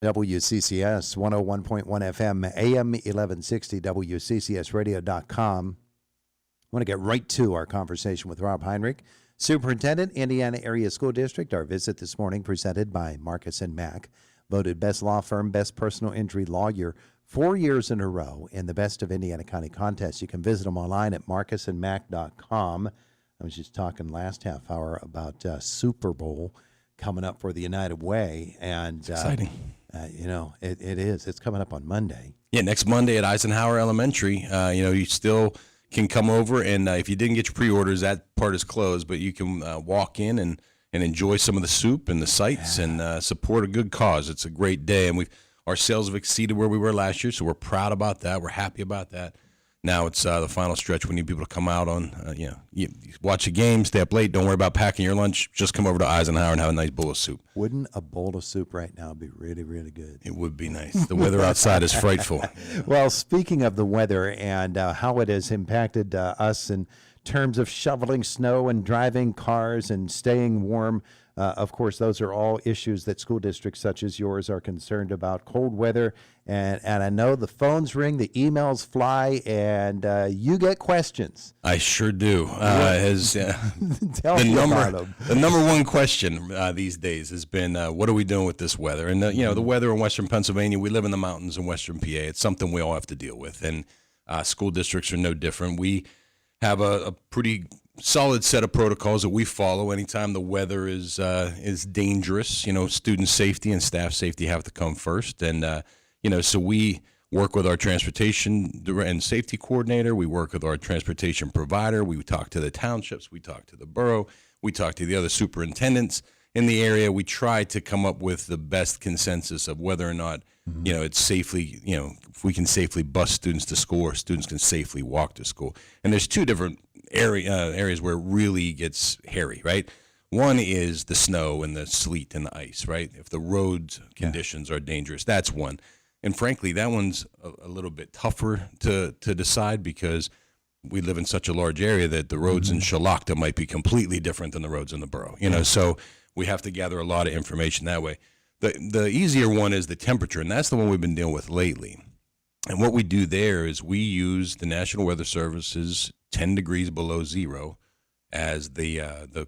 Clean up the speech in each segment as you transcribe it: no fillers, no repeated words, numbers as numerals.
WCCS 101.1 FM, AM 1160, WCCSradio.com. I want to get right to our conversation with Rob Heinrich, Superintendent, Indiana Area School District. Our visit this morning presented by Marcus & Mack, voted best law firm, best personal injury lawyer 4 years in a row in the Best of Indiana County contest. You can visit them online at marcusandmack.com. I was just talking last half hour about Super Bowl coming up for the United Way. And exciting. It is. It's coming up on Monday. Yeah, next Monday at Eisenhower Elementary. You still can come over, and if you didn't get your pre-orders, that part is closed, but you can walk in and enjoy some of the soup and the sights and support a good cause. It's a great day, and our sales have exceeded where we were last year, so we're proud about that. We're happy about that. Now it's the final stretch. We need people to come out on, you watch a game, stay up late, don't worry about packing your lunch. Just come over to Eisenhower and have a nice bowl of soup. Wouldn't a bowl of soup right now be really, really good? It would be nice. The weather outside is frightful. Well, speaking of the weather and how it has impacted us in terms of shoveling snow and driving cars and staying warm, of course, those are all issues that school districts such as yours are concerned about. Cold weather, and I know the phones ring, the emails fly, and you get questions. I sure do. Tell me about them. The number one question these days has been, what are we doing with this weather? And the weather in Western Pennsylvania, we live in the mountains in Western PA. It's something we all have to deal with, and school districts are no different. We have a pretty solid set of protocols that we follow anytime the weather is dangerous. Student safety and staff safety have to come first. And, so we work with our transportation and safety coordinator. We work with our transportation provider. We talk to the townships. We talk to the borough. We talk to the other superintendents in the area. We try to come up with the best consensus of whether or not, it's safely, if we can safely bus students to school or students can safely walk to school. And there's two different areas where it really gets hairy, right? One is the snow and the sleet and the ice, right? If the road conditions are dangerous, that's one. And frankly, that one's a little bit tougher to decide because we live in such a large area that the roads in Shalakta might be completely different than the roads in the borough, so we have to gather a lot of information that way. The easier one is the temperature, and that's the one we've been dealing with lately. And what we do there is we use the National Weather Service's 10 degrees below zero as the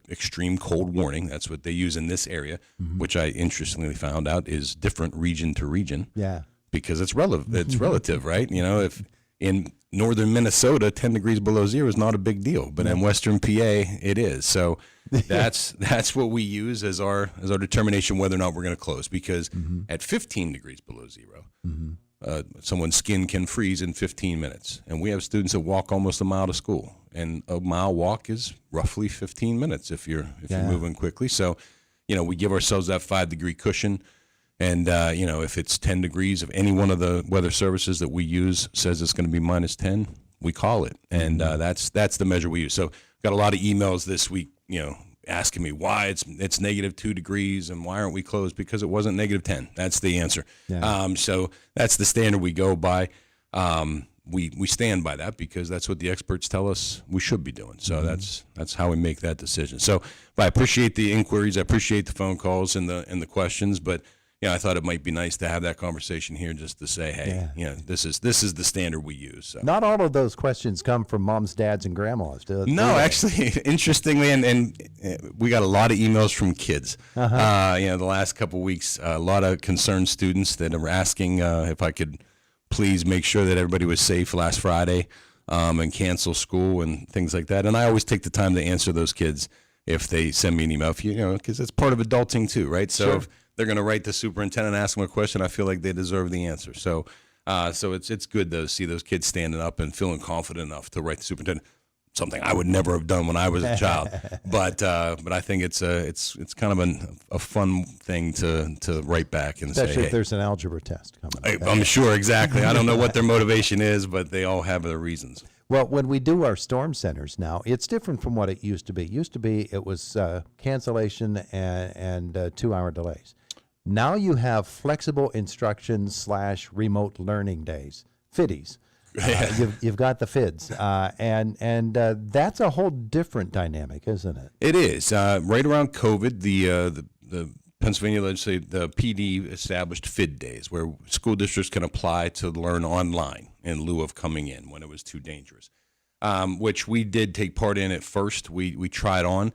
extreme cold warning. That's what they use in this area, which I interestingly found out is different region to region. Yeah. Because it's relative, right? If in northern Minnesota, 10 degrees below zero is not a big deal, but in Western PA, it is. So that's what we use as our determination whether or not we're going to close. Because at 15 degrees below zero, someone's skin can freeze in 15 minutes. And we have students that walk almost a mile to school. And a mile walk is roughly 15 minutes if you're moving quickly. So, we give ourselves that 5-degree cushion. And, if it's 10 degrees, if any one of the weather services that we use says it's going to be minus 10, we call it. And that's the measure we use. So got a lot of emails this week, asking me why it's negative 2 degrees and why aren't we closed? Because it wasn't negative 10. That's the answer. Yeah. So that's the standard we go by. We stand by that because that's what the experts tell us we should be doing. So that's how we make that decision. So I appreciate the inquiries. I appreciate the phone calls and the questions, but I thought it might be nice to have that conversation here just to say, hey, this is the standard we use. So. Not all of those questions come from moms, dads, and grandmas, do they? No, actually, interestingly, and we got a lot of emails from kids. The last couple of weeks, a lot of concerned students that are asking if I could please make sure that everybody was safe last Friday and cancel school and things like that. And I always take the time to answer those kids if they send me an email, because it's part of adulting too, right? So if they're going to write the superintendent and ask them a question, I feel like they deserve the answer. So it's good to see those kids standing up and feeling confident enough to write the superintendent. Something I would never have done when I was a child, but I think it's kind of a fun thing to write back and especially say, if there's an algebra test coming up. I'm sure, exactly. I don't know what their motivation is, but they all have their reasons. Well, when we do our storm centers now, it's different from what it used to be. It was cancellation and 2-hour delays. Now you have flexible instruction / remote learning days, FIDIs. You've got the FIDs, and that's a whole different dynamic, isn't it? It is. Right around COVID, the Pennsylvania legislature, the PD established FID days where school districts can apply to learn online in lieu of coming in when it was too dangerous, which we did take part in at first. We tried on.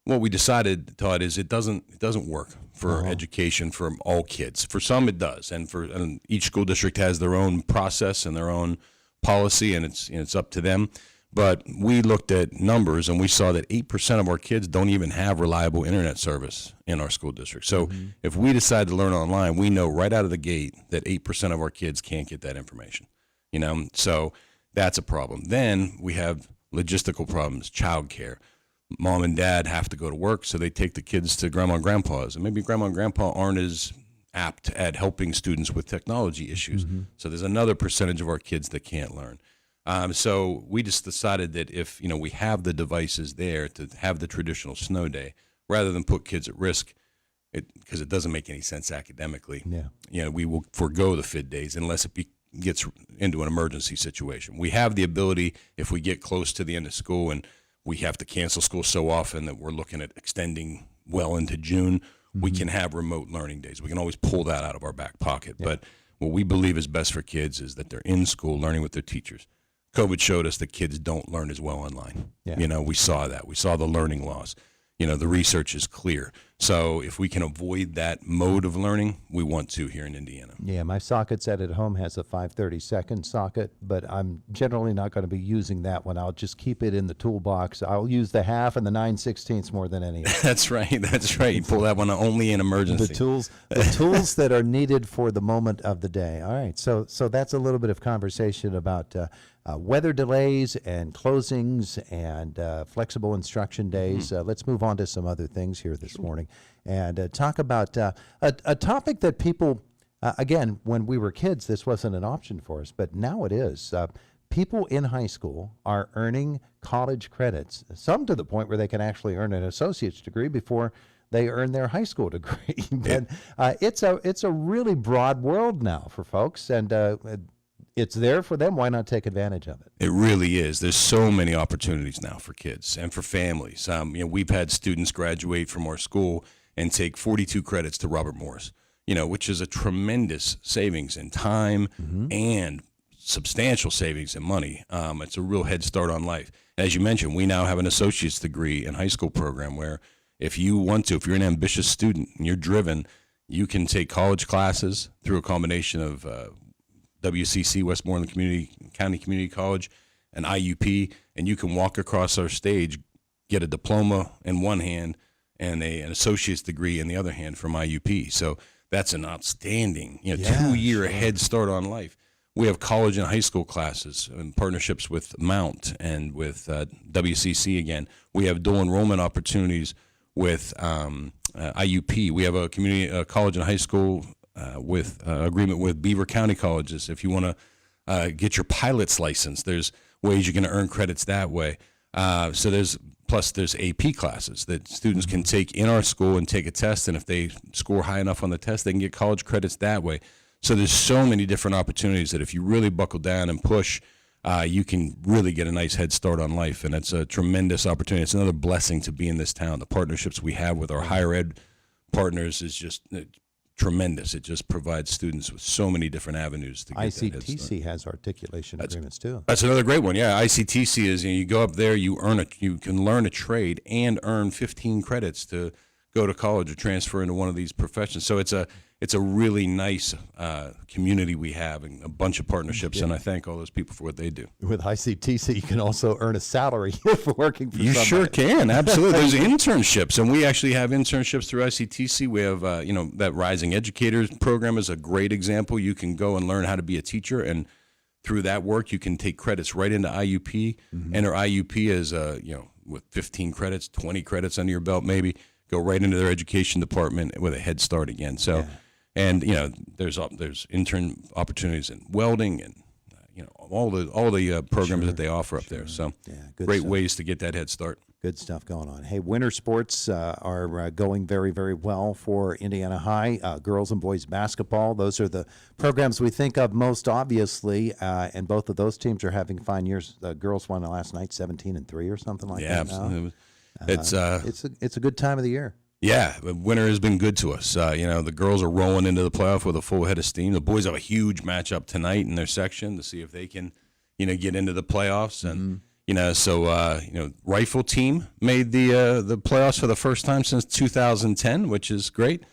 What we decided, Todd, is it doesn't work for education for all kids. For some, it does, and each school district has their own process and their own policy, and it's up to them. But we looked at numbers, and we saw that 8% of our kids don't even have reliable internet service in our school district. So if we decide to learn online, we know right out of the gate that 8% of our kids can't get that information. So that's a problem. Then we have logistical problems, childcare. Mom and dad have to go to work, so they take the kids to grandma and grandpa's. And maybe grandma and grandpa aren't as apt at helping students with technology issues. So there's another percentage of our kids that can't learn. So we just decided that if we have the devices there to have the traditional snow day, rather than put kids at risk, because it doesn't make any sense academically. We will forego the FID days unless it gets into an emergency situation. We have the ability, if we get close to the end of school and we have to cancel school so often that we're looking at extending well into June, we can have remote learning days. We can always pull that out of our back pocket. But what we believe is best for kids is that they're in school learning with their teachers. COVID showed us that kids don't learn as well online. We saw that. We saw the learning loss. The research is clear. So if we can avoid that mode of learning, we want to here in Indiana. Yeah, my socket set at home has a 532nd socket, but I'm generally not going to be using that one. I'll just keep it in the toolbox. I'll use the half and the 9/16 more than any. That's right. You pull that one only in emergency. The tools that are needed for the moment of the day. All right, so that's a little bit of conversation about weather delays and closings and flexible instruction days. Let's move on to some other things here this morning and talk about a topic that people, again, when we were kids, this wasn't an option for us, but now it is. People in high school are earning college credits, some to the point where they can actually earn an associate's degree before they earn their high school degree. But it's a really broad world now for folks, and it's there for them. Why not take advantage of it? It really is. There's so many opportunities now for kids and for families. We've had students graduate from our school and take 42 credits to Robert Morris, which is a tremendous savings in time and substantial savings in money. It's a real head start on life. As you mentioned, we now have an associate's degree in high school program where if you want to, if you're an ambitious student and you're driven, you can take college classes through a combination of WCC, Westmoreland County Community College, and IUP, and you can walk across our stage, get a diploma in one hand and an associate's degree in the other hand from IUP. So that's an outstanding, 2-year head start on life. We have college and high school classes in partnerships with Mount and with WCC again. We have dual enrollment opportunities with IUP. We have a community college and high school with agreement with Beaver County colleges. If you want to get your pilot's license, there's ways you're going to earn credits that way. So there's AP classes that students can take in our school and take a test, and if they score high enough on the test, they can get college credits that way. So there's so many different opportunities that if you really buckle down and push, you can really get a nice head start on life, and it's a tremendous opportunity. It's another blessing to be in this town. The partnerships we have with our higher ed partners is just tremendous. It just provides students with so many different avenues to get that head start. ICTC has articulation agreements too. That's another great one. Yeah, ICTC is you go up there, you can learn a trade and earn 15 credits to go to college or transfer into one of these professions. So it's a really nice community we have and a bunch of partnerships, and I thank all those people for what they do. With ICTC, you can also earn a salary for working for somebody. You sure can, absolutely. There's internships, and we actually have internships through ICTC. We have, that Rising Educators program is a great example. You can go and learn how to be a teacher, and through that work, you can take credits right into IUP. Enter IUP as, with 15 credits, 20 credits under your belt maybe, go right into their education department with a head start again. So. Yeah. And there's intern opportunities in welding and all the programs that they offer up there. So great stuff. Ways to get that head start. Good stuff going on. Hey, winter sports are going very, very well for Indiana High. Girls and boys basketball, those are the programs we think of most obviously, and both of those teams are having fine years. The girls won last night 17-3 or something like that. Yeah, absolutely. It's a good time of the year. Yeah, the winter has been good to us. The girls are rolling into the playoff with a full head of steam. The boys have a huge matchup tonight in their section to see if they can, get into the playoffs. And rifle team made the playoffs for the first time since 2010, which is great.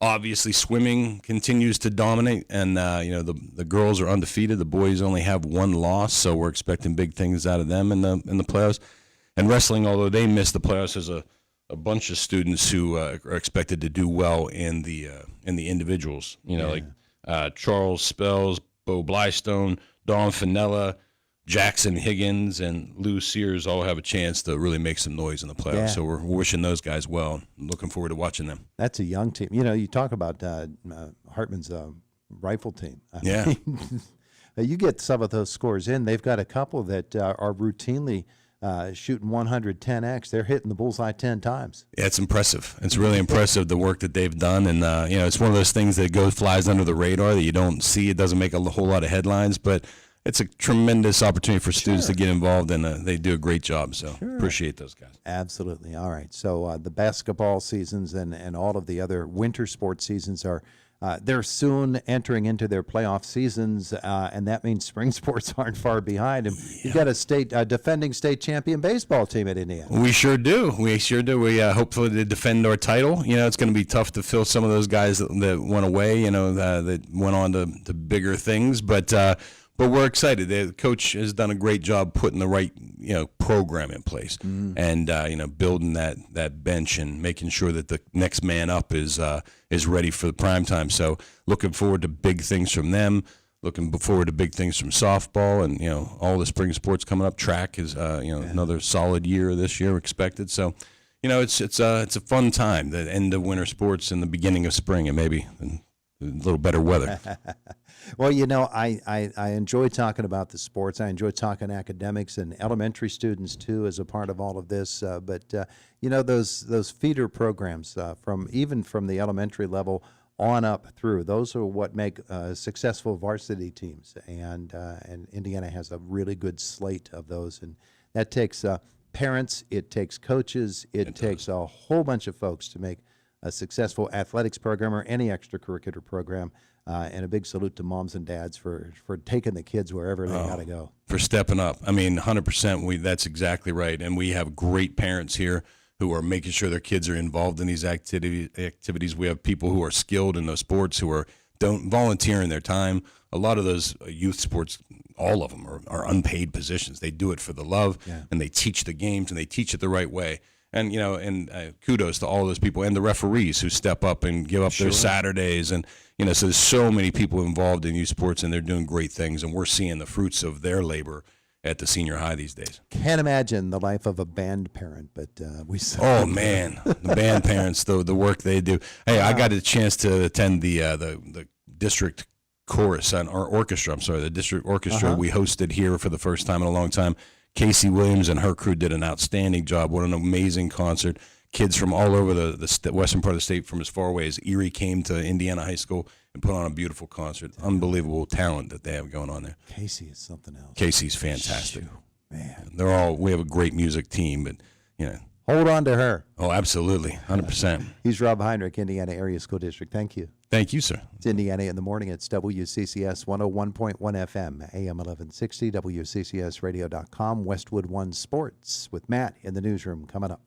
Obviously, swimming continues to dominate, and the girls are undefeated. The boys only have one loss, so we're expecting big things out of them in the playoffs. And wrestling, although they missed the playoffs, there's a bunch of students who are expected to do well in the individuals. Like Charles Spells, Bo Blystone, Dawn Finella, Jackson Higgins, and Lou Sears all have a chance to really make some noise in the playoffs. Yeah. So we're wishing those guys well. Looking forward to watching them. That's a young team. You talk about Hartman's rifle team. Yeah. You get some of those scores in. They've got a couple that are routinely shooting 110x. They're hitting the bullseye 10 times. Yeah, it's impressive. It's really impressive, the work that they've done. And, it's one of those things that flies under the radar that you don't see. It doesn't make a whole lot of headlines, but it's a tremendous opportunity for students to get involved, and they do a great job. So appreciate those guys. Absolutely. All right. So the basketball seasons and all of the other winter sports seasons are they're soon entering into their playoff seasons, and that means spring sports aren't far behind. And you've got a defending state champion baseball team at Indiana. We sure do. We hopefully to defend our title. It's going to be tough to fill some of those guys that went away. That went on to bigger things, but we're excited. The coach has done a great job putting the right program in place, and building that bench and making sure that the next man up is ready for the prime time. So looking forward to big things from them. Looking forward to big things from softball, and all the spring sports coming up. Track is another solid year this year expected. So it's a fun time. The end of winter sports and the beginning of spring, and maybe a little better weather. Well, I enjoy talking about the sports. I enjoy talking academics and elementary students, too, as a part of all of this. But those feeder programs from the elementary level on up through, those are what make successful varsity teams. And Indiana has a really good slate of those. And that takes parents, it takes coaches, it takes a whole bunch of folks to make a successful athletics program or any extracurricular program. And a big salute to moms and dads for taking the kids wherever they got to go. For stepping up. 100%. That's exactly right. And we have great parents here who are making sure their kids are involved in these activities. We have people who are skilled in those sports who are volunteering their time. A lot of those youth sports, all of them are unpaid positions. They do it for the love, and they teach the games, and they teach it the right way. And kudos to all those people and the referees who step up and give up their Saturdays. And so there's so many people involved in youth sports, and they're doing great things. And we're seeing the fruits of their labor at the senior high these days. Can't imagine the life of a band parent, but we. Oh man, the band parents, the work they do. Hey, I got a chance to attend the district chorus or orchestra. I'm sorry, the district orchestra we hosted here for the first time in a long time. Casey Williams and her crew did an outstanding job. What an amazing concert. Kids from all over the western part of the state, from as far away as Erie, came to Indiana High School and put on a beautiful concert. Unbelievable talent that they have going on there. Casey is something else. Casey's fantastic. Shoot, man. We have a great music team, but hold on to her. Oh, absolutely. 100%. He's Rob Heinrich, Indiana Area School District. Thank you. Thank you, sir. It's Indiana in the Morning. It's WCCS 101.1 FM, AM 1160, WCCSradio.com, Westwood One Sports with Matt in the newsroom coming up.